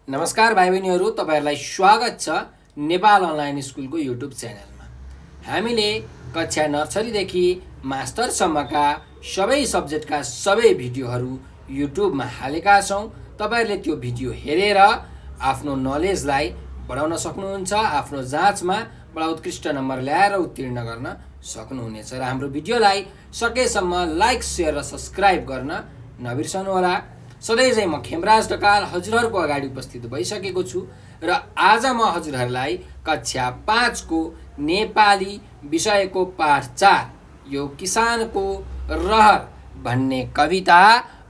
नमस्कार भाइ बहिनीहरू, तपाईहरुलाई स्वागत छ नेपाल अनलाइन स्कुलको युट्युब च्यानलमा। हामीले कक्षा नर्सरीदेखि मास्टरसम्मका सबै सब्जेक्टका सबै भिडियोहरू युट्युबमा हालेका छौँ। तपाईहरुले त्यो भिडियो हेरेर आफ्नो नलेजलाई बढाउन सक्नुहुन्छ, आफ्नो जाँचमा बडा उत्कृष्ट नम्बर ल्याएर उत्तीर्ण गर्न सक्नुहुनेछ। र हाम्रो भिडियोलाई सकेसम्म लाइक, शेयर र सब्स्क्राइब गर्न नबिर्सनुहोला। सधैँ चाहिँ म खेमराज ढकाल हजुरहरूको अगाडि उपस्थित भइसकेको छु र आज म हजुरहरूलाई कक्षा 5 को नेपाली विषयको पाठ 4 यो किसानको रहर भन्ने कविता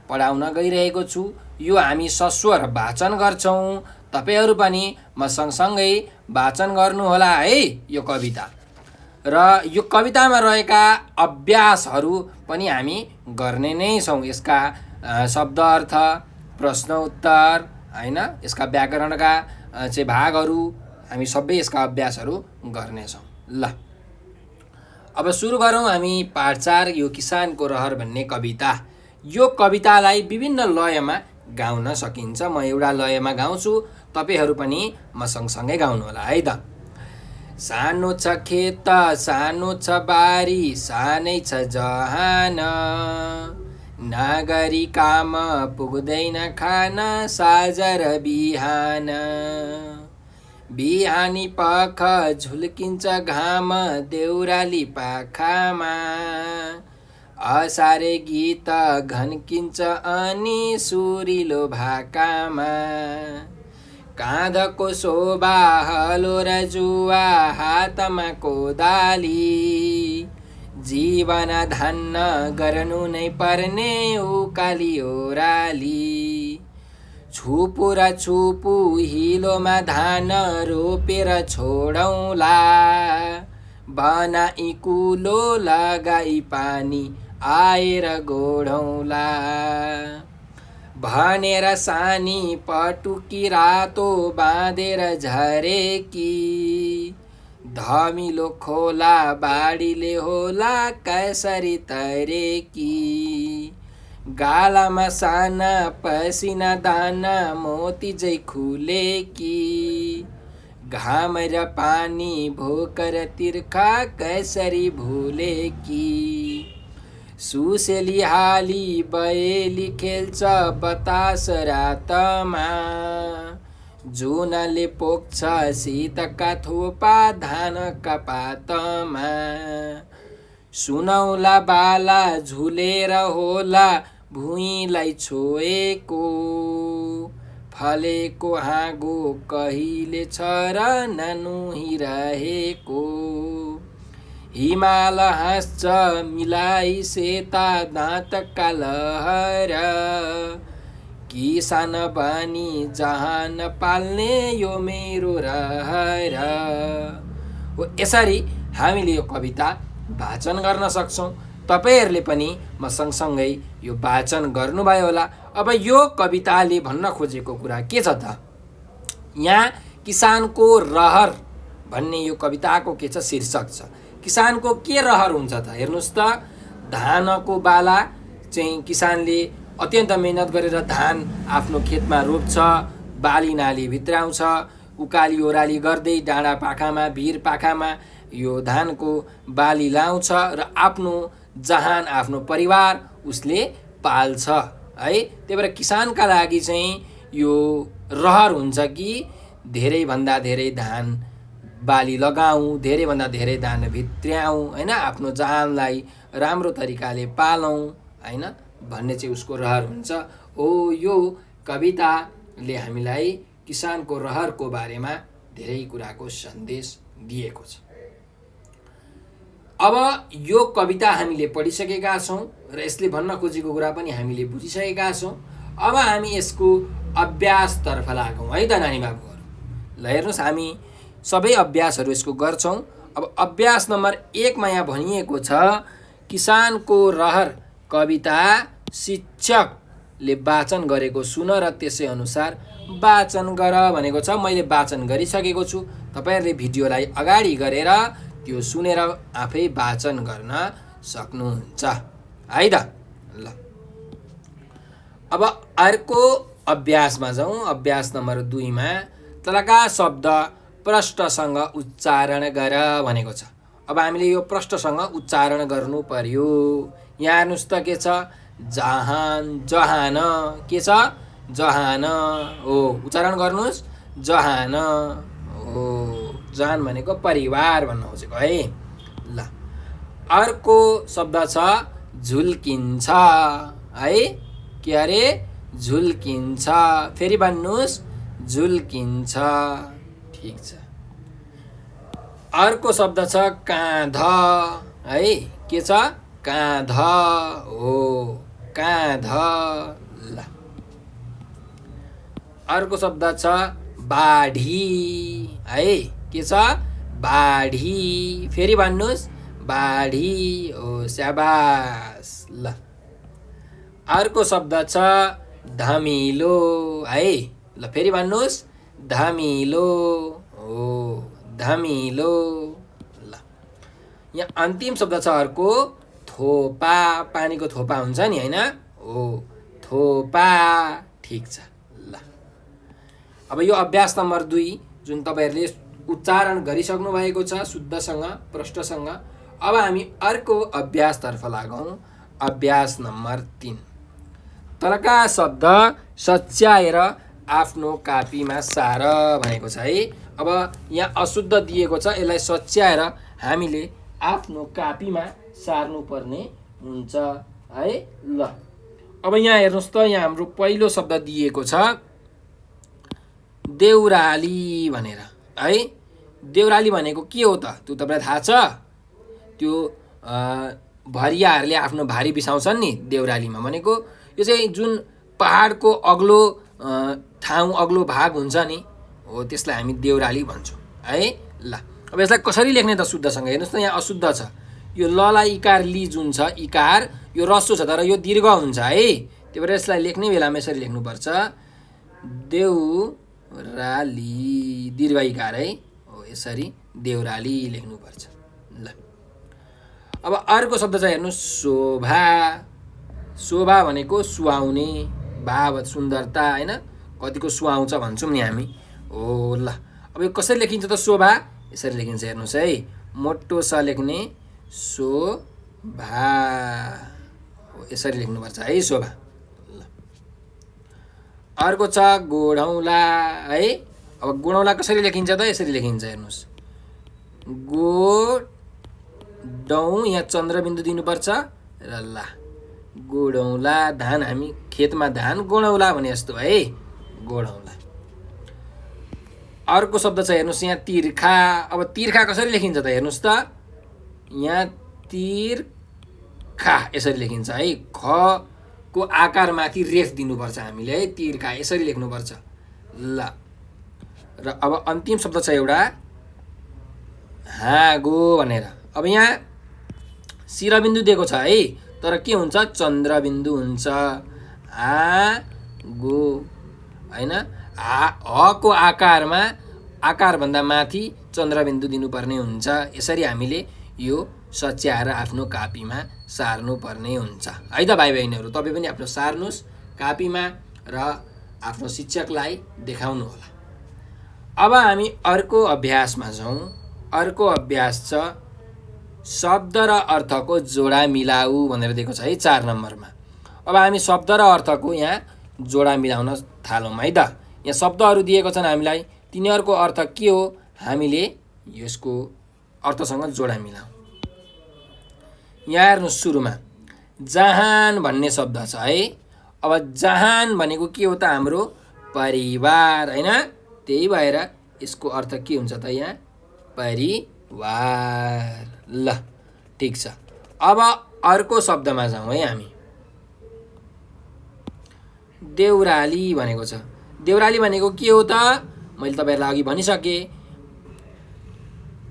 पढाउन गइरहेको छु। यो हामी सस्वर वाचन गर्छौँ। तपाईहरु पनि म सँगसँगै वाचन गर्नुहोला है यो कविता। र यो कवितामा रहेका अभ्यासहरू पनि हामी गर्ने नै छौँ। यसका शब्द अर्थ, प्रश्न उत्तर हैन, यसका व्याकरणका चाहिँ भागहरू हामी सबै यसका अभ्यासहरू गर्नेछौँ। ल अब सुरु गरौँ हामी पाठ 4 यो किसानको रहर भन्ने कविता। यो कवितालाई विभिन्न लयमा गाउन सकिन्छ। म एउटा लयमा गाउँछु, तपाईहरु पनि म सँगसँगै गाउनुहोला है त। सानो छ खेत, सानो छ बारी, सानै छ जहान, नगरी काम पुग्दैन खान साँझ र बिहान। बिहानी पख झुल्किन्छ घाम देउराली पाखामा, असारे गीत घन्किन्छ अनि सुरिलो भाकामा। काँधको शोभा हलो र जुवा, हातमा कोदाली, जीवन धान्न गर्नु नै पर्ने उकाली ओराली। छुपु र छुपु हिलोमा धान रोपेर छोडौँला, बनाई कुलो लगाई पानी आएर गोडौँला। भनेर सानी पटुकी रातो बाँधेर झरेकी, धमिलो खोला बाढीले होला कसरी तरेकी। गालामा साना पसिना दाना मोती झै खुलेकी, घाम र पानी भोकर तिर्खा कसरी भुलेकी। सुसेली हाली बयली खेल्छ बतास रातमा, जुनले पोख्छ शीतका थोपा धानका पातमा। सुनौला बाला झुलेर होला भुइँलाई छोएको, फलेको हाँगो कहिले छ र ननुहिरहेको। हिमाल हाँस्छ मिलाई सेता दाँतका लहर, किसान बनी जहान पाल्ने यो मेरो रहर। हो यसरी हामीले यो कविता वाचन गर्न सक्छौँ। तपाईहरुले पनि म सँगसँगै यो वाचन गर्नुभयो होला। अब यो कविताले भन्न खोजेको कुरा के छ त? यहाँ किसानको रहर भन्ने यो कविताको के छ शीर्षक छ। किसानको के रहर हुन्छ त? हेर्नुस् त, धानको बाला चाहिँ किसानले अत्यन्त मेहनत गरेर धान आफ्नो खेतमा रोप्छ, बाली नाली भित्राउँछ, उकाली ओराली गर्दै डाँडा पाखामा भिर पाखामा यो धानको बाली लाउँछ र आफ्नो जहान आफ्नो परिवार उसले पाल्छ है। त्यही भएर किसानका लागि चाहिँ यो रहर हुन्छ कि धेरैभन्दा धेरै धान बाली लगाऊँ, धेरैभन्दा धेरै धान भित्र्याउँ हैन, आफ्नो जहानलाई राम्रो तरिकाले पालौँ हैन भन्ने चाहिँ उसको रहर हुन्छ। हो यो कविताले हामीलाई किसानको रहरको बारेमा धेरै कुराको सन्देश दिएको छ। अब यो कविता हामीले पढिसकेका छौँ र यसले भन्न खोजेको कुरा पनि हामीले बुझिसकेका छौँ। अब हामी यसको अभ्यासतर्फ लागौँ है त नानी बाबुहरू। ल हेर्नुहोस्, हामी सबै अभ्यासहरू यसको गर्छौँ। अब अभ्यास नम्बर 1 मा यहाँ भनिएको छ, किसानको रहर कविता शिक्षकले वाचन गरेको सुन र त्यसै अनुसार वाचन गर भनेको छ। मैले वाचन गरिसकेको छु। तपाईहरुले भिडियोलाई अगाडि गरेर त्यो सुनेर आफै वाचन गर्न सक्नुहुन्छ है त। ल अब अर्को अभ्यासमा जाउँ। अभ्यास नम्बर 2 मा तलका शब्द प्रष्टसँग उच्चारण गर भनेको छ। अब हामीले यो प्रष्टसँग उच्चारण गर्नु पर्यो। यहाँ हेर्नुहोस् त के छ, जहान, जहान, के छ, जहान हो। उच्चारण गर्नुहोस्, जहान हो। जहान भनेको परिवार भन्न खोजेको है। ल, अर्को शब्द छ झुल्किन्छ है। के अरे, झुल्किन्छ। फेरि भन्नुहोस्, झुल्किन्छ। ठिक छ। अर्को शब्द छ काँध है। के छ, काँध हो, काँध। ल, अर्को शब्द छ बाढी है। के छ, बाढी। फेरि भन्नुहोस्, बाढी हो, स्याबास। ल, अर्को शब्द छ धमिलो है। ल, फेरि भन्नुहोस्, धमिलो हो, धमिलो। ल, यहाँ अन्तिम शब्द छ अर्को थोपा। पानीको थोपा हुन्छ नि होइन, हो, थोपा। ठिक छ। ल, अब यो अभ्यास नम्बर 2 जुन तपाईँहरूले उच्चारण गरिसक्नु भएको छ शुद्धसँग, प्रष्टसँग। अब हामी अर्को अभ्यासतर्फ लागौँ। अभ्यास नम्बर 3, तलका शब्द सच्याएर आफ्नो कापीमा सार भनेको छ है। अब यहाँ अशुद्ध दिएको छ, यसलाई सच्याएर हामीले आफ्नो कापीमा सार्नुपर्ने हुन्छ है। ल, अब यहाँ हेर्नुहोस् त, यहाँ हाम्रो पहिलो शब्द दिएको छ देउराली भनेर है। देउराली भनेको के हो त, त्यो तपाईँलाई थाहा छ? त्यो भरियाहरूले आफ्नो भारी बिसाउँछन् नि देउरालीमा भनेको। यो चाहिँ जुन पहाडको अग्लो ठाउँ, अग्लो भाग हुन्छ नि, हो, त्यसलाई हामी देउराली भन्छौँ है। ल, अब यसलाई कसरी लेख्ने त शुद्धसँग? हेर्नुहोस् त, यहाँ अशुद्ध छ। यो ललाई इकार ली जुन छ, इकार यो रस्सो छ तर यो दीर्घ हुन्छ है। त्यही भएर यसलाई लेख्ने बेलामा यसरी लेख्नुपर्छ, देउराली, दीर्घ इकार है, हो, यसरी देउराली लेख्नुपर्छ। ल, अब अर्को शब्द छ हेर्नुहोस् शोभा। शोभा भनेको सुहाउने, भाव, सुन्दरता होइन, कतिको सुहाउँछ भन्छौँ नि हामी, हो। ल, अब यो कसरी लेखिन्छ त शोभा? यसरी लेखिन्छ, हेर्नुहोस् है, मोटो स लेख्ने, शोभा हो, यसरी लेख्नुपर्छ है, शोभा। ल, अर्को छ गोढौँला है। अब गोढौँला कसरी लेखिन्छ त? यसरी लेखिन्छ, हेर्नुहोस्, गोडौँ, यहाँ चन्द्रबिन्दु दिनुपर्छ र ला, गोडौँला। धान, हामी खेतमा धान गोडौँला भने जस्तो है, गोडौँला। अर्को शब्द छ हेर्नुहोस् यहाँ तिर्खा। अब तिर्खा कसरी लेखिन्छ त? हेर्नुहोस् त, यहाँ तिर्खा यसरी लेखिन्छ है। ख को आकारमाथि रेफ दिनुपर्छ हामीले है, तिर्खा यसरी लेख्नुपर्छ। ल, र अब अन्तिम शब्द छ एउटा हाँगो भनेर। अब यहाँ शिरबिन्दु दिएको छ है, तर के हुन्छ, चन्द्रबिन्दु हुन्छ। हाँगो होइन, हको आकारमा, आकारभन्दा माथि चन्द्रबिन्दु दिनुपर्ने हुन्छ। यसरी हामीले यो सच्याएर आफ्नो कापीमा सार्नुपर्ने हुन्छ है त भाइ बहिनीहरू। तपाईँ पनि आफ्नो सार्नुहोस् कापीमा र आफ्नो शिक्षकलाई देखाउनु होला। अब हामी अर्को अभ्यासमा जाउँ। अर्को अभ्यास छ शब्द र अर्थको जोडा मिलाऊ भनेर दिएको छ है 4 नम्बरमा। अब हामी शब्द र अर्थको यहाँ जोडा मिलाउन थालौँ है त। यहाँ शब्दहरू दिएको छन् हामीलाई, तिनीहरूको अर्थ के हो, हामीले यसको अर्थसँग जोडा मिलाऊ। यहाँ हेर्नुहोस्, सुरुमा जहान भन्ने शब्द छ है। अब जहान भनेको के हो त, हाम्रो परिवार होइन। त्यही भएर यसको अर्थ के हुन्छ त, यहाँ परिवार। ल, ठिक छ। अब अर्को शब्दमा जाउँ है हामी। देउराली भनेको छ। देउराली भनेको के हो त, मैले तपाईँहरूलाई अघि भनिसकेँ,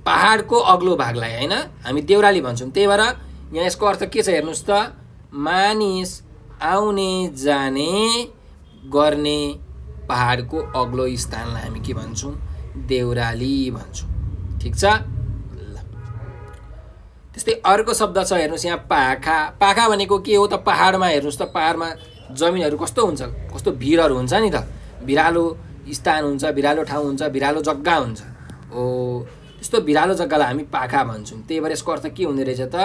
पहाडको अग्लो भागलाई होइन हामी देउराली भन्छौँ। त्यही भएर यहाँ यसको अर्थ के छ हेर्नुहोस् त, मानिस आउने जाने गर्ने पहाडको अग्लो स्थानलाई हामी के भन्छौँ, देउराली भन्छौँ। ठिक छ। ल, त्यस्तै अर्को शब्द छ हेर्नुहोस् यहाँ पाखा। पाखा भनेको के हो त, पहाडमा हेर्नुहोस् त, पहाडमा जमिनहरू कस्तो हुन्छ, कस्तो भिरहरू हुन्छ नि त, भिरालो स्थान हुन्छ, भिरालो ठाउँ हुन्छ, भिरालो जग्गा हुन्छ। हो त्यस्तो भिरालो जग्गालाई हामी पाखा भन्छौँ। त्यही भएर यसको अर्थ के हुने रहेछ त,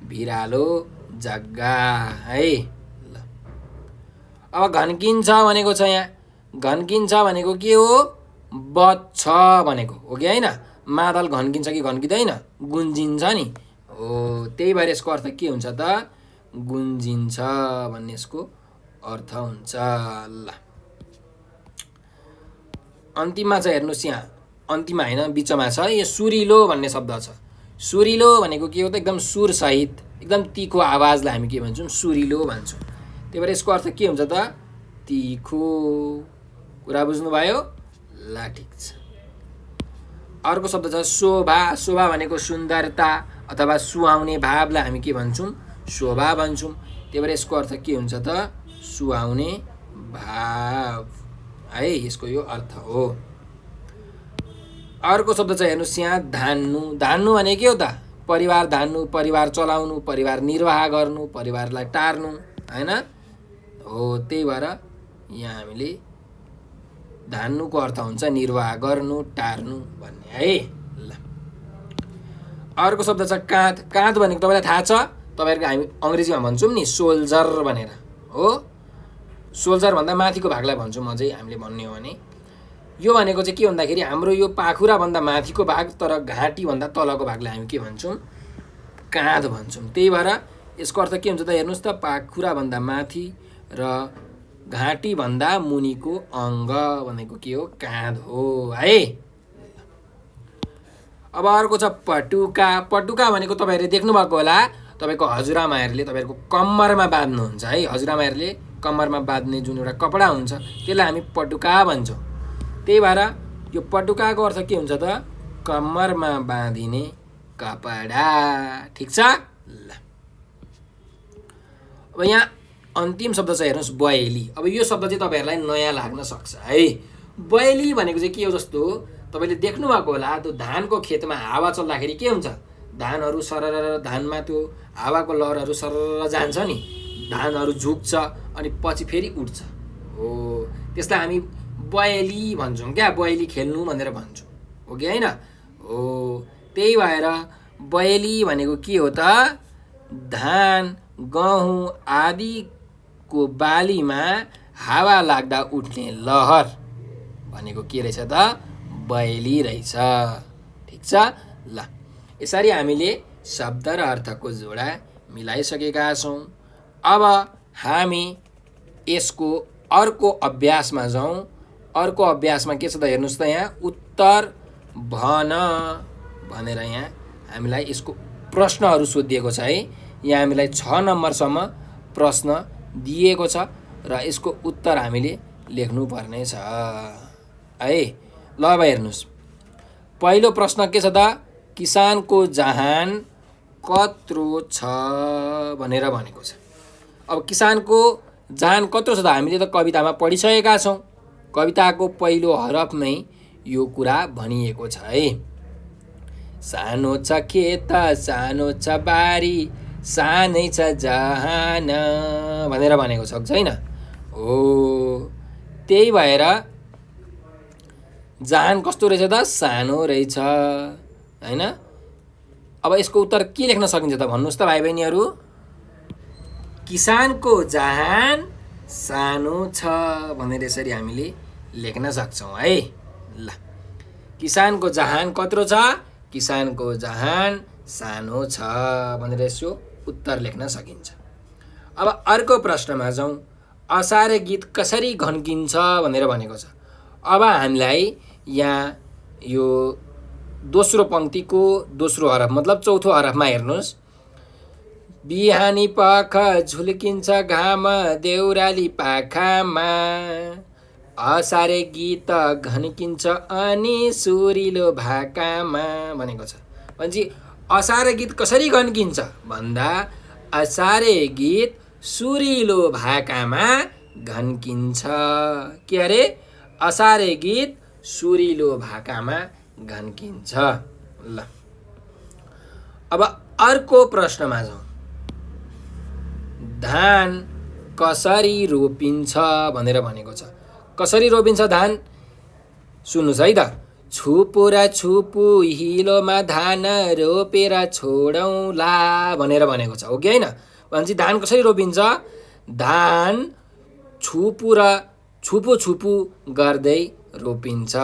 भिरालो जग्गा है। ल अब घन्किन्छ भनेको छ यहाँ, घन्किन्छ भनेको के हो, बच्छ भनेको हो कि होइन। मादल घन्किन्छ कि घन्किँदैन, गुन्जिन्छ नि हो। त्यही भएर यसको अर्थ के हुन्छ त, गुन्जिन्छ भन्ने यसको अर्थ हुन्छ। ल अन्तिममा छ हेर्नुहोस्, यहाँ अन्तिममा होइन बिचमा छ, यो सुरिलो भन्ने शब्द छ। सुरिलो भनेको के हो त, एकदम सुरसहित एकदम तिखो आवाजलाई हामी के भन्छौँ, सुरिलो भन्छौँ। त्यही भएर यसको अर्थ के हुन्छ त, तिखो। कुरा बुझ्नुभयो? ल ठिक छ। अर्को शब्द छ शोभा। शोभा भनेको सुन्दरता अथवा सुहाउने भावलाई हामी के भन्छौँ, शोभा भन्छौँ। त्यही भएर यसको अर्थ के हुन्छ त, सुहाउने भाव है, यसको यो अर्थ हो। अर्को शब्द छ हेर्नुहोस् यहाँ, धान्नु। धान्नु भने के हो त, परिवार धान्नु, परिवार चलाउनु, परिवार निर्वाह गर्नु, परिवारलाई टार्नु होइन हो। त्यही भएर यहाँ हामीले धान्नुको अर्थ हुन्छ निर्वाह गर्नु, टार्नु भन्ने है। ल अर्को शब्द छ काँध। काँध भनेको तपाईँलाई थाहा छ, तपाईँहरूको हामी अङ्ग्रेजीमा भन्छौँ नि सोल्जर भनेर हो। सोल्जर भन्दा माथिको भागलाई भन्छौँ अझै हामीले भन्ने हो भने। यो भनेको चाहिँ के भन्दाखेरि हाम्रो यो पाखुराभन्दा माथिको भाग, तर घाँटीभन्दा तलको भागलाई हामी के भन्छौँ, काँध भन्छौँ। त्यही भएर यसको अर्थ के हुन्छ त, हेर्नुहोस् त, पाखुराभन्दा माथि र घाँटीभन्दा मुनिको अङ्ग भनेको के हो, काँध हो है। अब अर्को छ पटुका। पटुका भनेको तपाईँहरूले देख्नुभएको होला, तपाईँको हजुरआमाहरूले तपाईँहरूको कम्मरमा बाँध्नुहुन्छ है। हजुरआमाहरूले कम्मरमा बाँध्ने जुन एउटा कपडा हुन्छ त्यसलाई हामी पटुका भन्छौँ। त्यही भएर यो पटुकाको अर्थ के हुन्छ त, कम्मरमा बाँधिने कपडा। ठिक छ। ल अब यहाँ अन्तिम शब्द छ हेर्नुहोस्, बयली। अब यो शब्द चाहिँ तपाईँहरूलाई नयाँ लाग्न सक्छ है। बयली भनेको चाहिँ के हो, जस्तो तपाईँले देख्नुभएको होला, त्यो धानको खेतमा हावा चल्दाखेरि के हुन्छ, धानहरू सरर, धानमा त्यो हावाको लहरहरू सरर जान्छ नि, धानहरू झुक्छ अनि पछि फेरि उठ्छ हो। त्यसलाई हामी बयली भन्छौँ क्या, बयली खेल्नु भनेर भन्छौँ हो कि होइन हो। त्यही भएर बयली भनेको के हो त, धान गहुँ आदिको बालीमा हावा लाग्दा उठ्ने लहर भनेको के रहेछ त, बयली रहेछ। ठिक छ। ल यसरी हामीले शब्द र अर्थको जोडा मिलाइसकेका छौँ। अब हामी यसको अर्को अभ्यासमा जाउँ। अर्को अभ्यासमा के छ त हेर्नुहोस् त, यहाँ उत्तर भन भनेर यहाँ हामीलाई यसको प्रश्नहरू सोधिएको छ है। यहाँ हामीलाई 6 नम्बरसम्म प्रश्न दिएको छ र यसको उत्तर हामीले लेख्नुपर्ने छ है। ल अब हेर्नुहोस्, पहिलो प्रश्न के छ त, किसानको जहान कत्रो छ भनेर भनेको छ। अब किसानको जहान कत्रो छ त हामीले त कवितामा पढिसकेका छौँ। कविताको पहिलो हरफमै यो कुरा भनिएको छ है। सानो छ खेत, सानो छ बारी, सानै छ जहान भनेर भनेको छ होइन हो। त्यही भएर जहान कस्तो रहेछ त, सानो रहेछ होइन। अब यसको उत्तर के लेख्न सकिन्छ त भन्नुहोस् त भाइ बहिनीहरू। किसानको जहान सानो छ भनेर यसरी हामीले लेख्न सक्छौँ है। ल किसानको जहान कत्रो छ, किसानको जहान सानो छ भनेर यसो उत्तर लेख्न सकिन्छ। अब अर्को प्रश्नमा जाउँ, असारे गीत कसरी घन्किन्छ भनेर भनेको छ। अब हामीलाई यहाँ यो दोस्रो पङ्क्तिको दोस्रो हरफ मतलब चौथो हरफमा हेर्नुहोस्, बिहानी पख झुल्किन्छ घाम देउराली पाखामा, असारे गीत घन्किन्छ अनि सुरिलो भाकामा भनेको छ। भनेपछि असारे गीत कसरी घन्किन्छ भन्दा असारे गीत सुरिलो भाकामा घन्किन्छ। के अरे, असारे गीत सुरिलो भाकामा घन्किन्छ। ल अब अर्को प्रश्नमा जाउँ, धान कसरी रोपिन्छ भनेर भनेको छ। कसरी रोपिन्छ धान सुन्नुहोस् है त। छुपु र छुपु हिलोमा धान रोपेर छोडौँला भनेर भनेको छ, हो कि होइन? भनेपछि धान कसरी रोपिन्छ? धान छुपु र छुपु छुपु गर्दै रोपिन्छ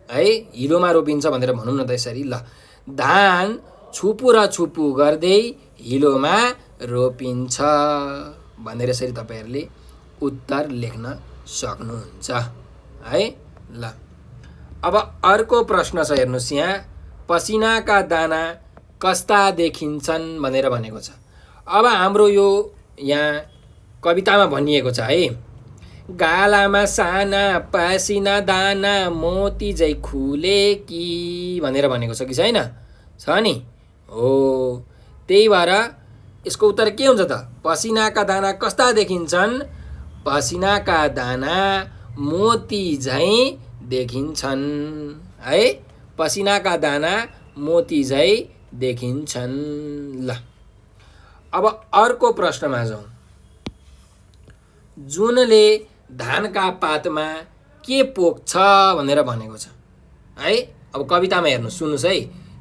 है, हिलोमा रोपिन्छ भनेर भनौँ न त यसरी। ल, धान छुपु र छुपु गर्दै हिलोमा रोपिन्छ भनेर यसरी तपाईँहरूले उत्तर लेख्न सक्नुहुन्छ है। ल, अब अर्को प्रश्न छ हेर्नुहोस् यहाँ। पसिनाका दाना कस्ता देखिन्छन् भनेर भनेको छ। अब हाम्रो यो यहाँ कवितामा भनिएको छ है, गालामा साना पसिना दाना मोती झै खुले कि भनेर भनेको छ कि छैन? छ नि? हो, त्यही भएर यसको उत्तर के हुन्छ त? पसिनाका दाना कस्ता देखिन्छन्? पसिनाका दाना मोती झै देखिन्छन् है। पसिनाका दाना मोती झै देखिन्छन्। ल, अब अर्को प्रश्नमा जाउँ। जुनले धानका पातमा के पोख्छ भनेर भनेको छ है। अब कवितामा हेर्नुहोस्, सुन्नुहोस् है।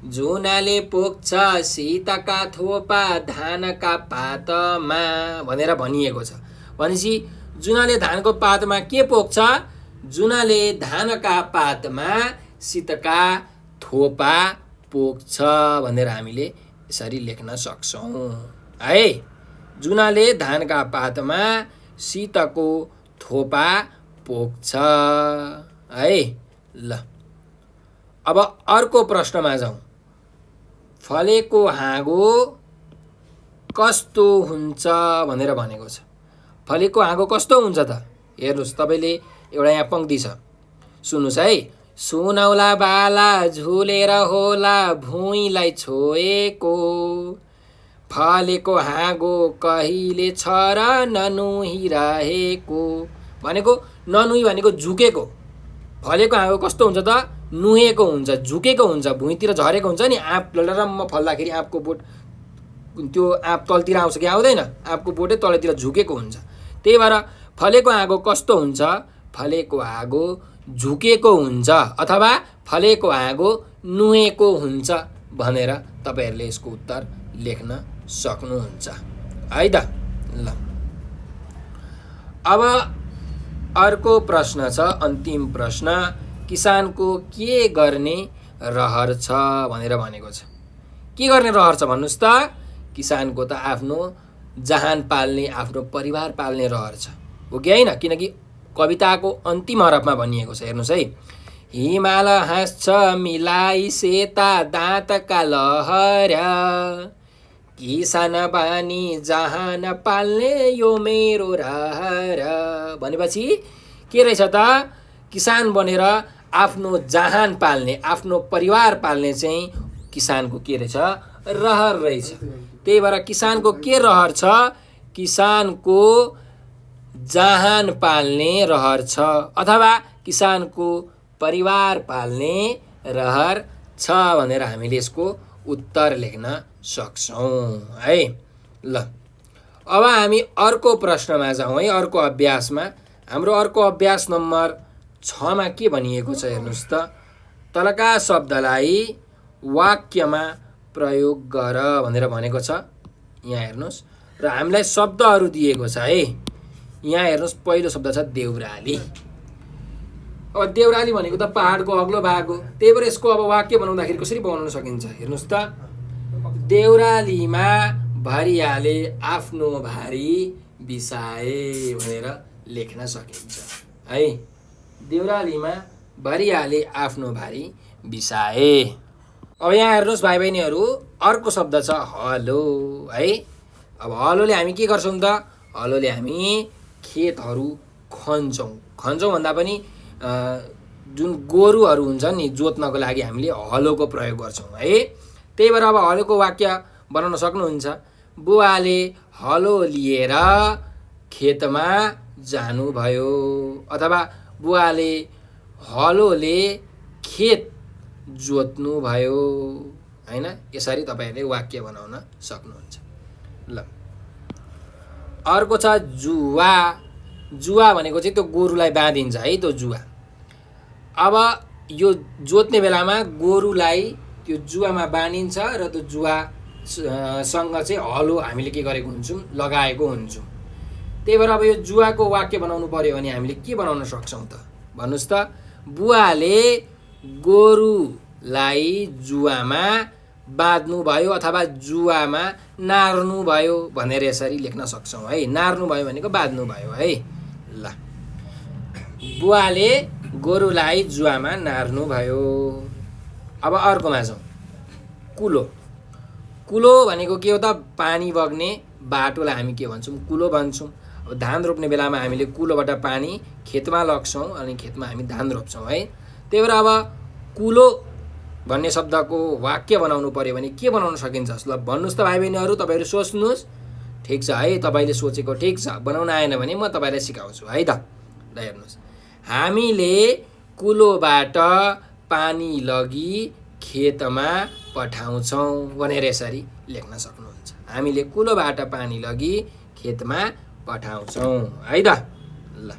जुनाले पोख्छ सीताका थोपा धानका पातमा भनेर भनिएको छ। भनेपछि जुनाले धानको पातमा के पोख्छ? जुनाले धानका पातमा सीतका थोपा पोख्छ भनेर हामीले यसरी लेख्न सक्छौँ है। जुनाले धानका पातमा सीतको थोपा पोख्छ है। ल, अब अर्को प्रश्नमा जाउँ। फलेको हाँगो कस्तो हुन्छ भनेर भनेको छ। फलेको हाँगो कस्तो हुन्छ त? हेर्नुहोस्, तपाईँले एउटा यहाँ पङ्क्ति छ, सुन्नुहोस् है। सुनौला बाला झुलेर होला भुइँलाई छोएको, फलेको हाँगो कहिले छ र ननुहिरहेको भनेको। ननुही भनेको झुकेको। फलेको हाँगो कस्तो हुन्छ त? नुहेको हुन्छ, झुकेको हुन्छ, भुइँतिर झरेको हुन्छ नि। आँप लडरम्म फल्दाखेरि आँपको बोट त्यो आँप तलतिर आउँछ कि आउँदैन? आँपको बोटै तलतिर झुकेको हुन्छ। त्यही भएर फलेको हाँगो कस्तो हुन्छ? फलेको हाँगो झुकेको हुन्छ अथवा फलेको हाँगो नुहेको हुन्छ भनेर तपाईँहरूले यसको उत्तर लेख्न सक्नुहुन्छ है त। ल, अब अर्को प्रश्न छ, अन्तिम प्रश्न। किसानको के गर्ने रहर छ भनेर भनेको छ। के गर्ने रहर छ भन्नुहोस् त? किसानको त आफ्नो जहान पाल्ने, आफ्नो परिवार पाल्ने रहर छ, हो कि होइन? किनकि कविताको अन्तिम हरफमा भनिएको छ, हेर्नुहोस् है। हिमाल हाँस्छ मिलाई सेता दाँतका लहर, किसान बानी जहान पाल्ने यो मेरो रहर भनेपछि के रहेछ त? किसान बनेर आफ्नो जहान पाल्ने, आफ्नो परिवार पाल्ने चाहिँ किसानको के रहेछ? रहर रहेछ। त्यही भएर किसानको के रहर छ? किसानको जहान पाल्ने रहर छ अथवा किसानको परिवार पाल्ने रहर छ भनेर हामीले यसको उत्तर लेख्न सक्छौँ है। ल, अब हामी अर्को प्रश्नमा जाउँ है, अर्को अभ्यासमा। हाम्रो अर्को अभ्यास नम्बर 6मा के भनिएको छ हेर्नुहोस् त। तलका शब्दलाई वाक्यमा प्रयोग गर भनेर भनेको छ। यहाँ हेर्नुहोस्, र हामीलाई शब्दहरू दिएको छ है। यहाँ हेर्नुहोस्, पहिलो शब्द छ देउराली। अब देउराली भनेको त पहाडको अग्लो भाग हो। त्यही भएर यसको अब वाक्य बनाउँदाखेरि कसरी बनाउन सकिन्छ हेर्नुहोस् त। देउरालीमा भरियाले आफ्नो भारी बिसाए भनेर लेख्न सकिन्छ है। देउरालीमा भरियाले आफ्नो भारी बिसाए। अब यहाँ हेर्नुहोस् भाइ बहिनीहरू, अर्को शब्द छ हलो है। अब हलोले हामी के गर्छौँ त? हलोले हामी खेतहरू खन्छौँ। खन्छौँ भन्दा पनि जुन गोरुहरू हुन्छन् नि जोत्नको लागि हामीले हलोको प्रयोग गर्छौँ है। त्यही भएर अब हलोको वाक्य बनाउन सक्नुहुन्छ। बुवाले हलो लिएर खेतमा जानुभयो अथवा बुवाले हलोले खेत जोत्नुभयो हैन। यसरी तपाईहरुले वाक्य बनाउन सक्नुहुन्छ। ल, अर्को छ जुवा। जुवा भनेको चाहिँ त्यो गोरुलाई बाँधिन्छ है, त्यो जुवा। अब यो जोत्ने बेलामा गोरुलाई त्यो जुवामा बाँधिन्छ र त्यो जुवासँग चाहिँ हलो हामीले के गरेको हुन्छौँ, लगाएको हुन्छौँ। त्यही भएर अब यो जुवाको वाक्य बनाउनु पर्यो भने हामीले के बनाउन सक्छौँ त भन्नुहोस् त। बुवाले गोरुलाई जुवामा बाँध्नु भयो अथवा जुवामा नार्नु भयो भनेर यसरी लेख्न सक्छौँ है। नार्नु भयो भनेको बाँध्नु भयो है। ल, बुवाले गोरुलाई जुवामा नार्नु भयो। अब अर्कोमा जाउँ, कुलो। कुलो भनेको के हो त? पानी बग्ने बाटोलाई हामी के भन्छौँ? कुलो भन्छौँ। अब धान रोप्ने बेलामा हामीले कुलोबाट पानी खेतमा लग्छौँ अनि खेतमा हामी धान रोप्छौँ है। त्यही भएर अब कुलो भन्ने शब्दको वाक्य बनाउनु पर्यो भने के बनाउन सकिन्छ? ल भन्नुहोस् त भाइ बहिनीहरू, तपाईँहरू सोच्नुहोस्। ठिक छ है, तपाईँले सोचेको ठिक छ। बनाउन आएन भने म तपाईँलाई सिकाउँछु है त। ल हेर्नुहोस्, हामीले कुलोबाट पानी लगी खेतमा पठाउँछौँ भनेर यसरी लेख्न सक्नुहुन्छ। हामीले कुलोबाट पानी लगी खेतमा पठाउँछौँ है त। ल,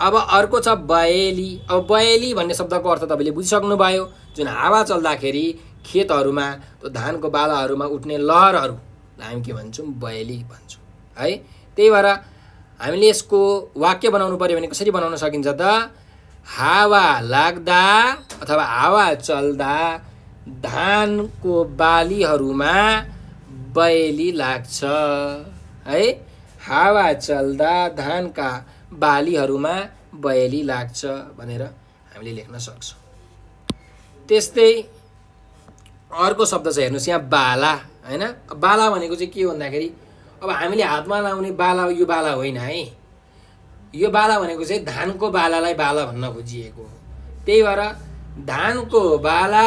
अब अर्को छ बयली। अब बयली भन्ने शब्दको अर्थ तपाईँले बुझिसक्नुभयो। जुन हावा चल्दाखेरि खेतहरूमा त्यो धानको बालाहरूमा उठ्ने लहरहरूलाई हामी के भन्छौँ? बयली भन्छौँ है। त्यही भएर हामीले यसको वाक्य बनाउनु पर्यो भने कसरी बनाउन सकिन्छ त? हावा लाग्दा अथवा हावा चल्दा धानको बालीहरूमा बयली लाग्छ है। हावा चल्दा धानका बालीहरूमा बयली लाग्छ भनेर हामीले लेख्न सक्छौँ। त्यस्तै अर्को शब्द छ, हेर्नुहोस् यहाँ, बाला होइन। बाला भनेको चाहिँ के हो भन्दाखेरि अब हामीले हातमा लाउने बाला, यो बाला होइन है। यो बाला भनेको चाहिँ धानको बालालाई बाला भन्न खोजिएको हो। त्यही भएर धानको बाला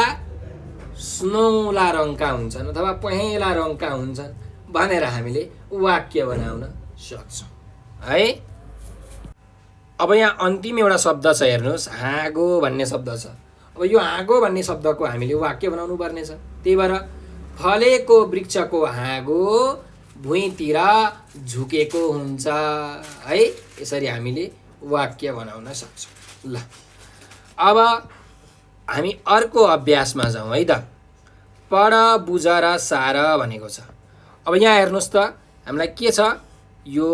सुनौला रङका हुन्छन् अथवा पहेँला रङका हुन्छन् भनेर हामीले वाक्य बनाउन सक्छौँ है। अब यहाँ अन्तिम एउटा शब्द छ, हेर्नुहोस्, हाँगो भन्ने शब्द छ। अब यो हाँगो भन्ने शब्दको हामीले वाक्य बनाउनु पर्ने छ। त्यही भएर फलेको वृक्षको हाँगो भुइँतिर झुकेको हुन्छ है। यसरी हामीले वाक्य बनाउन सक्छौँ। ल, अब हामी अर्को अभ्यासमा जाउँ है त। पढ, बुझ र सार भनेको छ। अब यहाँ हेर्नुहोस् त, हामीलाई के छ? यो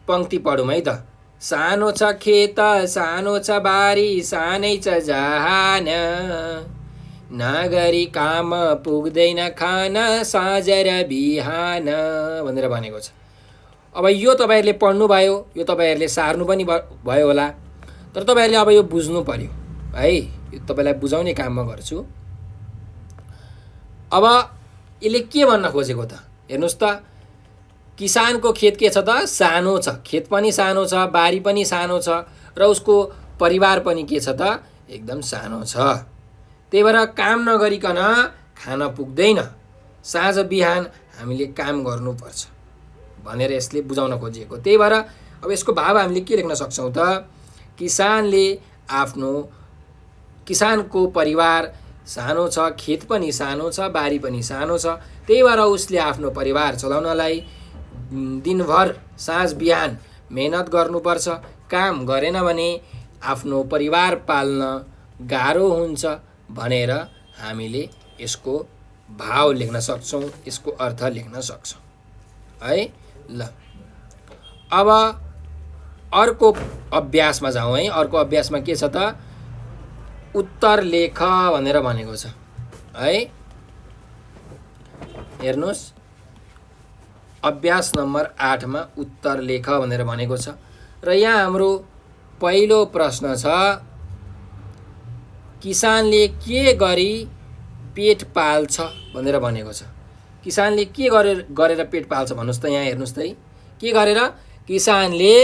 पङ्क्ति पढौँ है त। सानो छ खेत, सानो छ बारी, सानै छ जहान, नगरी काम पुग्दैन खान साँझ र बिहान भनेर भनेको छ। अब यो तपाईँहरूले पढ्नुभयो, यो तपाईँहरूले सार्नु पनि भयो होला, तर तपाईँहरूले अब यो बुझ्नु पर्यो है। यो तपाईँलाई बुझाउने काम म गर्छु। अब यसले के भन्न खोजेको त? हेर्नुहोस् त, किसानको खेत के छ त? सानो छ। खेत पनि सानो छ, बारी पनि सानो छ र उसको परिवार पनि के छ त? एकदम सानो छ। त्यही भएर काम नगरिकन खान पुग्दैन, साँझ बिहान हामीले काम गर्नुपर्छ भनेर यसले बुझाउन खोजिएको। त्यही भएर अब यसको भाव हामीले के लेख्न सक्छौँ त? किसानको परिवार सानो छ, खेत पनि सानो छ, बारी पनि सानो छ। त्यही भएर उसले आफ्नो परिवार चलाउनलाई दिनभर साँझ बिहान मेहनत गर्नुपर्छ। काम गरेन भने आफ्नो परिवार पाल्न गाह्रो हुन्छ भनेर हामीले यसको भाव लेख्न सक्छौँ, यसको अर्थ लेख्न सक्छौँ है। ल, अब अर्को अभ्यासमा जाउँ है। अर्को अभ्यासमा के छ त? उत्तर लेख भनेर भनेको छ है। हेर्नुहोस्, अभ्यास नम्बर 8 मा उत्तर लेख भनेर भनेको छ र यहाँ हाम्रो पहिलो प्रश्न छ, किसानले के गरी पेट पाल्छ भनेर भनेको छ। किसानले के गरेर पेट पाल्छ भन्नुहोस् त। यहाँ हेर्नुहोस् त है, के गरेर? किसानले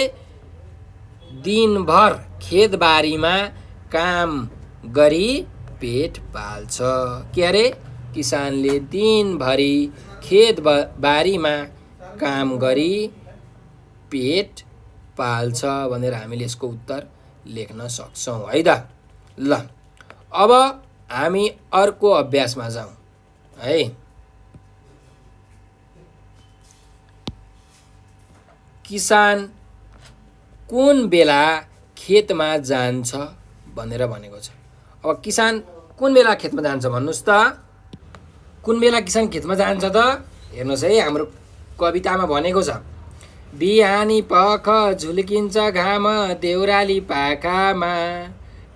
दिनभर खेतबारीमा काम गरी पेट पाल्छ। के अरे? किसानले दिनभरि खेतबारीमा काम गरी पेट पाल्छ भनेर हामीले यसको उत्तर लेख्न सक्छौँ है त। ल, अब हामी अर्को अभ्यासमा जाउँ है। किसान कुन बेला खेतमा जान्छ भनेर भनेको छ। अब किसान कुन बेला खेतमा जान्छ भन्नुस् त, कुन बेला किसान खेतमा जान्छ त? हेर्नुहोस् है, हाम्रो कवितामा भनेको छ, बिहानी पख झुल्किन्छ घाम देउराली पाखामा,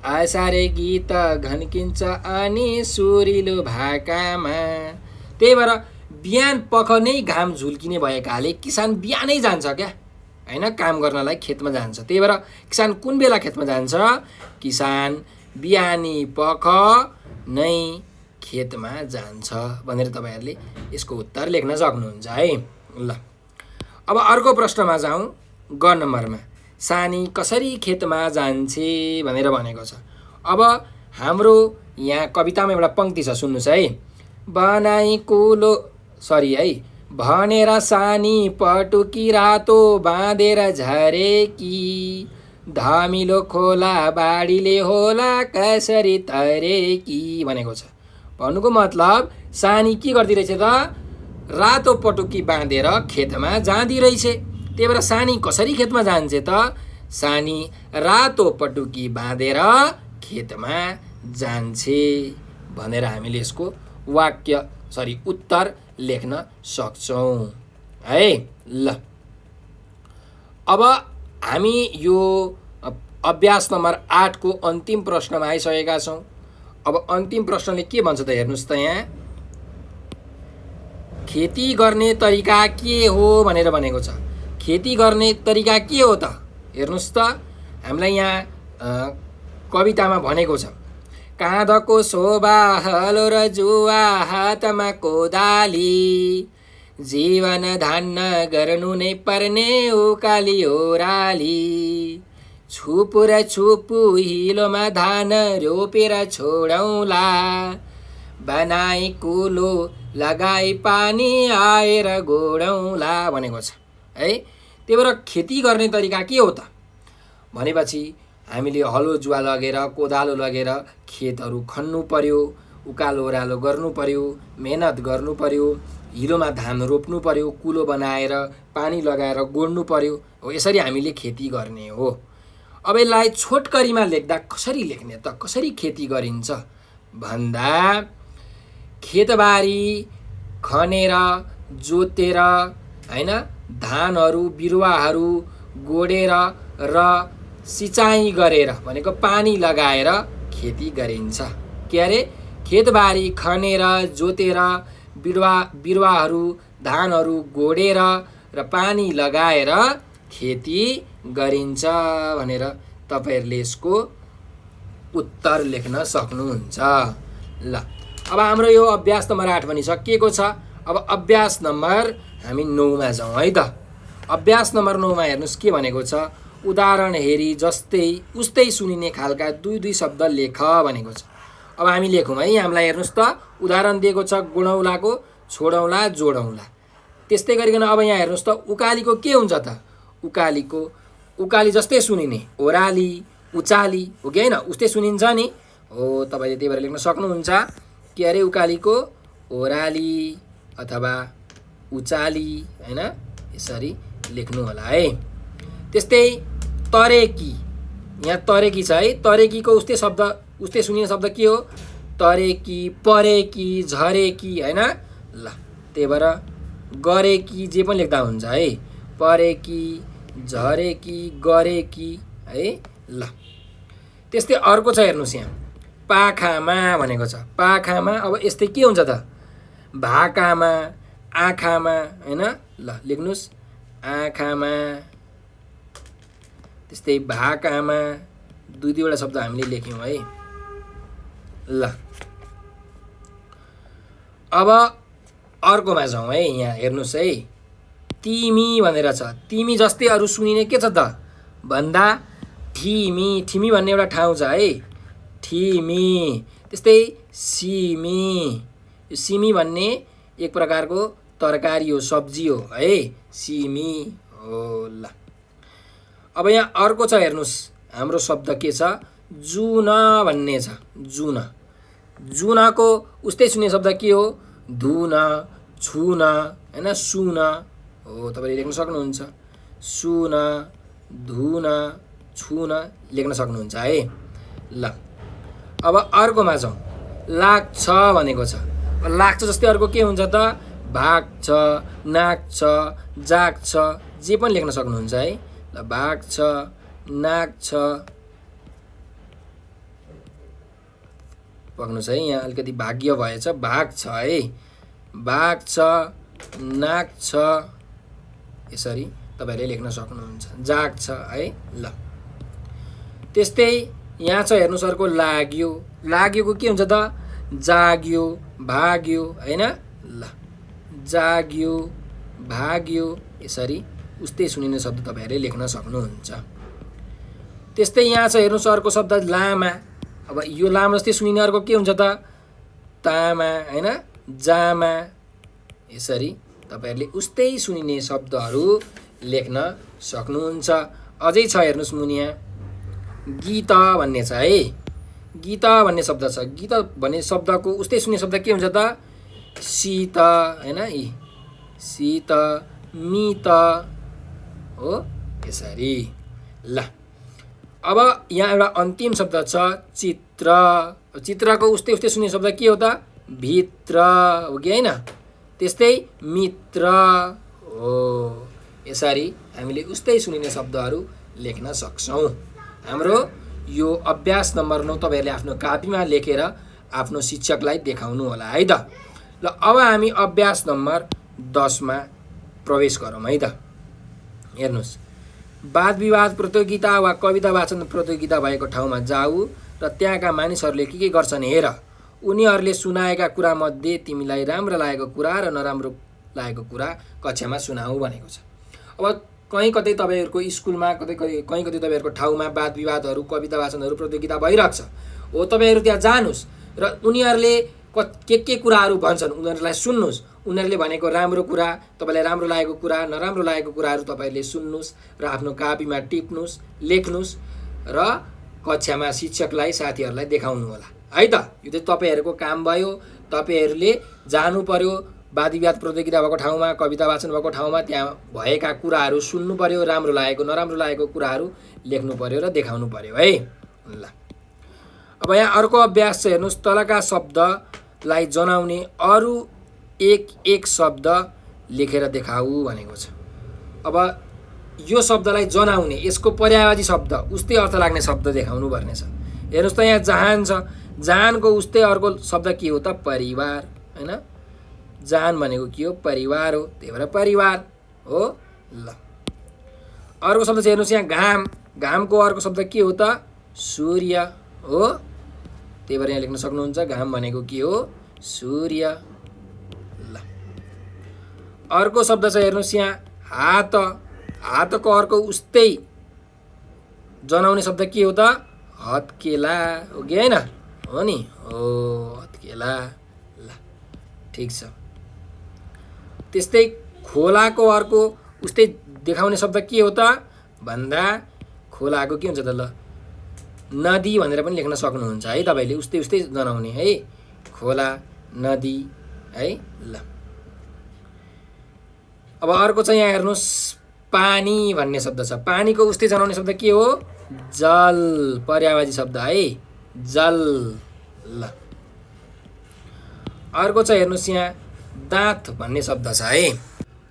आसारे गीत घन्किन्छ अनि सुरिलो भाकामा। त्यही भएर बिहान पख नै घाम झुल्किने भएकाले किसान बिहानै जान्छ क्या, होइन, काम गर्नलाई खेतमा जान्छ। त्यही भएर किसान कुन बेला खेतमा जान्छ? किसान बिहानी पख नै खेतमा जान्छ भनेर तपाईँहरूले यसको उत्तर लेख्न सक्नुहुन्छ है। ल, अब अर्को प्रश्नमा जाउँ। ग नम्बरमा सानी कसरी खेतमा जान्छे भनेर भनेको छ। अब हाम्रो यहाँ कवितामा एउटा पङ्क्ति छ, सुन्नुहोस् है। बनाई कुलो भनेर सानी पटुकी रातो बाँधेर झरेकी, धमिलो खोला बाढीले होला कसरी तरेकी भनेको छ। भन्नुको मतलब सानी के गर्दिरहेछ त? रातो पटुकी बाँधेर खेतमा जाँदी रहेछ। त्यही भएर सानी कसरी खेतमा जान्छ त? सानी रातो पटुकी बाँधेर खेतमा जान्छे भनेर हामीले यसको उत्तर लेख्न सक्छौँ है। ल, अब हामी यो अभ्यास नम्बर 8 को अन्तिम प्रश्नमा आइसकेका छौँ। अब अन्तिम प्रश्नले के भन्छ त हेर्नुहोस् त, यहाँ खेती गर्ने तरिका के हो भनेर भनेको छ। खेती गर्ने तरिका के हो त? हेर्नुहोस् त, हामीलाई यहाँ कवितामा भनेको छ, काँधको शोभा हलो र जुवा हातमा कोदाली, जीवन धान्न गर्नु नै पर्ने उकाली ओराली, छुपु र छुपु हिलोमा धान रोपेर छोडौँला, बनाई कुलो लगाई पानी आएर गोडौँला भनेको छ है। त्यही भएर खेती गर्ने तरिका के हो त भनेपछि हामीले हलो जुवा लगेर कोदालो लगेर खेतहरू खन्नु पर्यो, उकालो ओह्रालो गर्नु पर्यो, मेहनत गर्नु पर्यो, हिलोमा धान रोप्नु पर्यो, कुलो बनाएर पानी लगाएर गोड्नु पर्यो। हो, यसरी हामीले खेती गर्ने हो। अब यसलाई छोटकरीमा लेख्दा कसरी लेख्ने त? कसरी खेती गरिन्छ भन्दा, खेतबारी खनेर जोतेर होइन, धानहरू बिरुवाहरू गोडेर र सिँचाइ गरेर भनेको पानी लगाएर खेती गरिन्छ। के अरे? खेतबारी खनेर जोतेर बिरुवाहरू धानहरू गोडेर र पानी लगाएर खेती गरिन्छ भनेर तपाईँहरूले यसको उत्तर लेख्न सक्नुहुन्छ। ल, अब हाम्रो यो अभ्यास नम्बर 8 भनिसकिएको छ। अब अभ्यास नम्बर हामी 9 मा जाउँ है त। अभ्यास नम्बर 9 मा हेर्नुहोस् के भनेको छ, उदाहरण हेरी जस्तै उस्तै सुनिने खालका 2 शब्द लेख भनेको छ। अब हामी लेखौँ है। हामीलाई हेर्नुहोस् त, उदाहरण दिएको छ गुणौलाको, छोडौँला, जोडौँला। त्यस्तै गरिकन अब यहाँ हेर्नुहोस् त, उकालीको के हुन्छ त? उकाली जस्तै सुनिने, ओराली, उचाली हो कि होइन? उस्तै सुनिन्छ नि हो। तपाईँले त्यही भएर लेख्न सक्नुहुन्छ। के अरे? उकालीको ओराली अथवा उचाली, होइन, यसरी लेख्नु होला है। त्यस्तै तरेकी, यहाँ तरेकी छ है। तरेकीको उस्तै सुनिने शब्द के हो? तरेकी, परेकी, झरेकी, होइन। ल, त्यही भएर गरेकी जे पनि लेख्दा हुन्छ है। परेकी, झरेकी, गरेकी है। ल, त्यस्तै अर्को छ हेर्नुहोस् यहाँ, पाखामा भनेको छ। पाखामा अब यस्तै के हुन्छ त? भाकामा, आँखामा, होइन। ल, लेख्नुहोस्, आँखामा, त्यस्तै भाकामा, 2-2वटा शब्द हामीले लेख्यौँ है। ल, अब अर्कोमा जाउँ है। यहाँ हेर्नुहोस् है, तिमी भनेर छ। तिमी जस्तै अरू सुनिने के छ त भन्दा, ठिमी, ठिमी भन्ने एउटा ठाउँ छ है, ठिमी। त्यस्तै सिमी, सिमी भन्ने एक प्रकारको तरकारी हो, सब्जी हो है, सिमी हो। ल, अब यहाँ अर्को छ हेर्नुहोस्, हाम्रो शब्द के छ? जुन भन्ने छ। जुन, जुनको उस्तै सुन्ने शब्द के हो? धुन, छुन, होइन, सुन हो। तपाईँले लेख्न सक्नुहुन्छ। सुन, धुन, छुन लेख्न सक्नुहुन्छ है। ल अब अर्कोमा जाउँ। लाग्छ भनेको छ। लाग्छ जस्तै अर्को के हुन्छ त? भाग्छ, नाग्छ, जाग्छ जे पनि लेख्न सक्नुहुन्छ है। ल भाग्छ, नाग्छ, पक्नुहोस् है, यहाँ अलिकति भाग्य भएछ, भाग्छ है। भाग्छ, नाग्छ यसरी तपाईँहरूले लेख्न सक्नुहुन्छ। जाग्छ है। ल त्यस्तै यहाँ छ हेर्नुहोस् अर्को लाग्यो। लाग्योको के हुन्छ त? जाग्यो, भाग्यो होइन। ल जाग्यो, भाग्यो यसरी उस्तै सुनिने शब्द तपाईँहरूले लेख्न सक्नुहुन्छ। त्यस्तै यहाँ छ हेर्नुहोस् अर्को शब्द लामा। अब यो लामा जस्तै सुनिने अर्को के हुन्छ त? तामा होइन, जामा यसरी तपाईँहरूले उस्तै सुनिने शब्दहरू लेख्न सक्नुहुन्छ। अझै छ हेर्नुहोस् मुनिया गीत भन्ने छ है। गीत भन्ने शब्द छ। गीत भन्ने शब्दको उस्तै सुन्ने शब्द के हुन्छ त? शीत होइन, शीत, मित हो यसरी। ल अब यहाँ एउटा अन्तिम शब्द छ चित्र। चित्रको उस्तै उस्तै सुन्ने शब्द के हो त? भित्र हो कि होइन। त्यस्तै मित्र हो। यसरी हामीले उस्तै सुनिने शब्दहरू लेख्न सक्छौँ। हाम्रो यो अभ्यास नम्बर 9 तपाईँहरूले आफ्नो कापीमा लेखेर आफ्नो शिक्षकलाई देखाउनु होला है त। ल अब हामी अभ्यास नम्बर 10 मा प्रवेश गरौँ है त। हेर्नुहोस्, वाद विवाद प्रतियोगिता वा कविता वाचन प्रतियोगिता भएको ठाउँमा जाऊ र त्यहाँका मानिसहरूले के गर्छन् हेर। उनीहरूले सुनाएका कुरामध्ये तिमीलाई राम्रो लागेको कुरा र नराम्रो लागेको कुरा कक्षामा सुनाऊ भनेको छ। अब कहीँ कतै तपाईँहरूको स्कुलमा कहीँ कतै तपाईँहरूको ठाउँमा वाद विवादहरू कविता वाचनहरू प्रतियोगिता भइरहेको छ हो। तपाईँहरू त्यहाँ जानुहोस् र उनीहरूले के कुराहरू भन्छन् उनीहरूलाई सुन्नुहोस्। उनीहरूले भनेको राम्रो कुरा, तपाईँलाई राम्रो लागेको कुरा, नराम्रो लागेको कुराहरू तपाईँहरूले सुन्नुहोस् र आफ्नो कापीमा टिप्नुहोस्, लेख्नुहोस् र कक्षामा शिक्षकलाई साथीहरूलाई देखाउनु होला है त। यो चाहिँ तपाईँहरूको काम भयो। तपाईँहरूले जानु पर्यो वाद विवाद प्रतियोगिता भएको ठाउँमा, कविता वाचन भएको ठाउँमा, त्यहाँ भएका कुराहरू सुन्नु पर्यो, राम्रो लागेको नराम्रो लागेको कुराहरू लेख्नु पर्यो र देखाउनु पर्यो है। ल अब यहाँ अर्को अभ्यास छ हेर्नुहोस्, तलका शब्दलाई जनाउने अरू एक शब्द लेखेर देखाऊ भनेको छ। अब यो शब्दलाई जनाउने यसको पर्यायवाची शब्द उस्तै अर्थ लाग्ने शब्द देखाउनु पर्ने छ। हेर्नुहोस् त यहाँ जहान छ। जहानको उस्तै अर्को शब्द के हो त? परिवार होइन। जहान भनेको के हो? परिवार हो, त्यही भएर परिवार हो। ल अर्को शब्द छ हेर्नुहोस् यहाँ घाम। घामको अर्को शब्द के हो त? सूर्य हो, त्यही भएर यहाँ लेख्न सक्नुहुन्छ घाम भनेको के हो? सूर्य। ल अर्को शब्द छ हेर्नुहोस् यहाँ हात। हातको अर्को उस्तै जनाउने शब्द के हो त? हत्केला हो कि होइन? हो नि, हो हत्केला। ल ठिक छ। त्यस्तै खोलाको अर्को उस्तै देखाउने शब्द के हो त भन्दा खोलाको के हुन्छ त? ल नदी भनेर पनि लेख्न सक्नुहुन्छ है तपाईँले, उस्तै उस्तै जनाउने है। खोला, नदी है। ल अब अर्को चाहिँ यहाँ हेर्नुहोस् पानी भन्ने शब्द छ। पानीको उस्तै जनाउने शब्द के हो? जल, पर्यायवाची शब्द है, जल। ल अर्को चाहिँ हेर्नुहोस् यहाँ दाँत भन्ने शब्द छ है।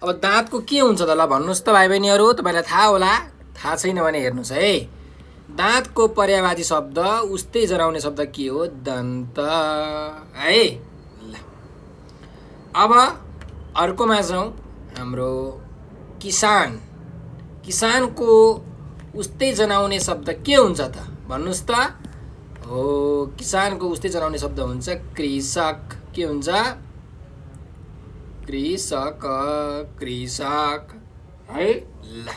अब दाँतको के हुन्छ त? ल भन्नुहोस् त भाइ बहिनीहरू, तपाईँलाई थाहा होला। थाहा छैन भने हेर्नुहोस् है। दाँतको पर्यायवाची शब्द उस्तै जनाउने शब्द के हो? दन्त है। ल अब अर्कोमा जाउँ। हाम्रो किसान। किसानको उस्तै जनाउने शब्द के हुन्छ त? भन्नुहोस् त। हो, किसानको उस्तै जनाउने शब्द हुन्छ कृषक। के हुन्छ? कृषक, कृषक है। ल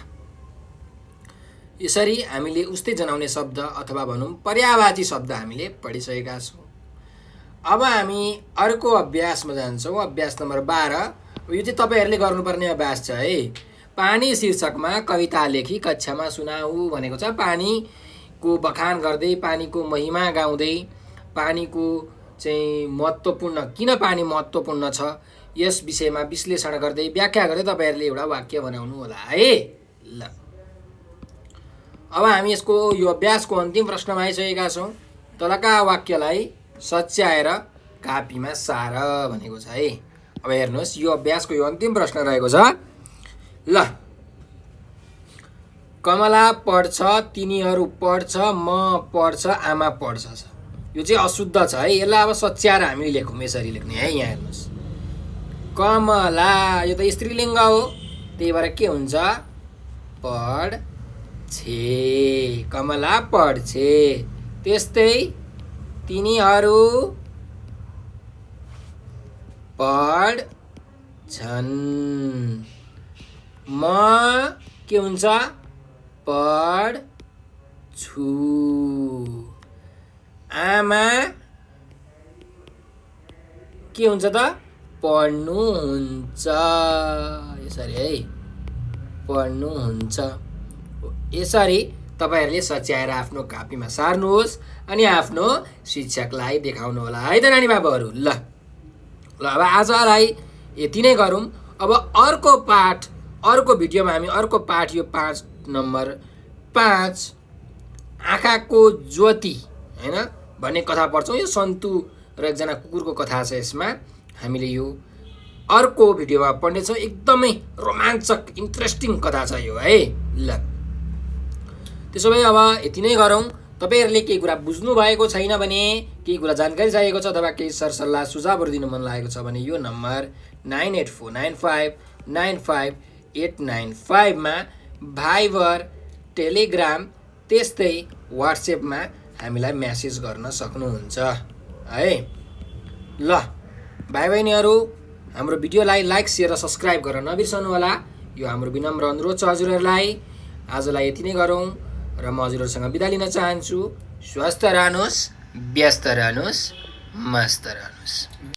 यसरी हामीले उस्तै जनाउने शब्द अथवा भनौँ पर्यायवाची शब्द हामीले पढिसकेका छौँ। अब हामी अर्को अभ्यासमा जान्छौँ। अभ्यास नम्बर 12। यो चाहिँ तपाईँहरूले गर्नुपर्ने अभ्यास छ है। पानी शीर्षकमा कविता लेखी कक्षामा सुनाऊ भनेको छ। पानीको बखान गर्दै, पानीको महिमा गाउँदै, पानीको चाहिँ महत्त्वपूर्ण, किन पानी महत्त्वपूर्ण छ यस विषयमा विश्लेषण गर्दै, व्याख्या गर्दै तपाईँहरूले एउटा वाक्य बनाउनु होला है। ल अब हामी यसको यो अभ्यासको अन्तिम प्रश्नमा आइसकेका छौँ। तलका वाक्यलाई सच्याएर कापीमा सार भनेको छ है। अब हेर्नुहोस् यो अभ्यासको यो अन्तिम प्रश्न रहेको छ। ल कमला पढ्छ, तिनीहरू पढ्छ, म पढ्छ, आमा पढ्छ छ। यो चाहिँ अशुद्ध छ है। यसलाई अब सच्याएर हामीले लेखौँ, यसरी लेख्ने है। यहाँ हेर्नुहोस् कमला यो त स्त्रीलिङ्ग हो, त्यही भएर के हुन्छ पढ्छे, कमला पढ्छे। त्यस्तै तिनीहरू पढ्छन्, म के हुन्छ पढ्छु, आमा के हुन्छ त पढ्नुहुन्छ, यसरी है पढ्नुहुन्छ। यसरी तपाईहरूले सच्याएर आफ्नो कापीमा सार्नुहोस् अनि आफ्नो शिक्षकलाई देखाउनु होला है त नानी बाबुहरू। ल अब आजलाई यति नै गरौँ। अब अर्को भिडियोमा हामी अर्को पाठ यो 5 नम्बर 5 आँखाको ज्योति हैन भन्ने कथा पढ्छौँ। यो सन्तु र एकजना कुकुरको कथा छ। यसमा हामीले यो अर्को भिडियोमा पढ्नेछौँ। एकदमै रोमाञ्चक इन्ट्रेस्टिङ कथा छ यो है। ल त्यसो भए अब यति नै गरौँ। तपाईहरूले केही कुरा बुझ्नु भएको छैन भने, केही कुरा जानकारी चाहिएको छ अथवा केही सरसल्लाह सुझावहरू दिनु मन लागेको छ भने यो नम्बर 9849595895 मा भाइबर, टेलिग्राम त्यस्तै वाट्सएपमा हामीलाई म्यासेज गर्न सक्नुहुन्छ है। ल भाइ बहिनीहरू हाम्रो भिडियोलाई लाइक, सेयर र सब्सक्राइब गर्न नबिर्सनु होला। यो हाम्रो विनम्र अनुरोध छ हजुरहरूलाई। आजलाई यति नै गरौँ र म हजुरहरूसँग बिदा लिन चाहन्छु। स्वस्थ रहनुहोस्, व्यस्त रहनुहोस्, मस्त रहनुहोस्।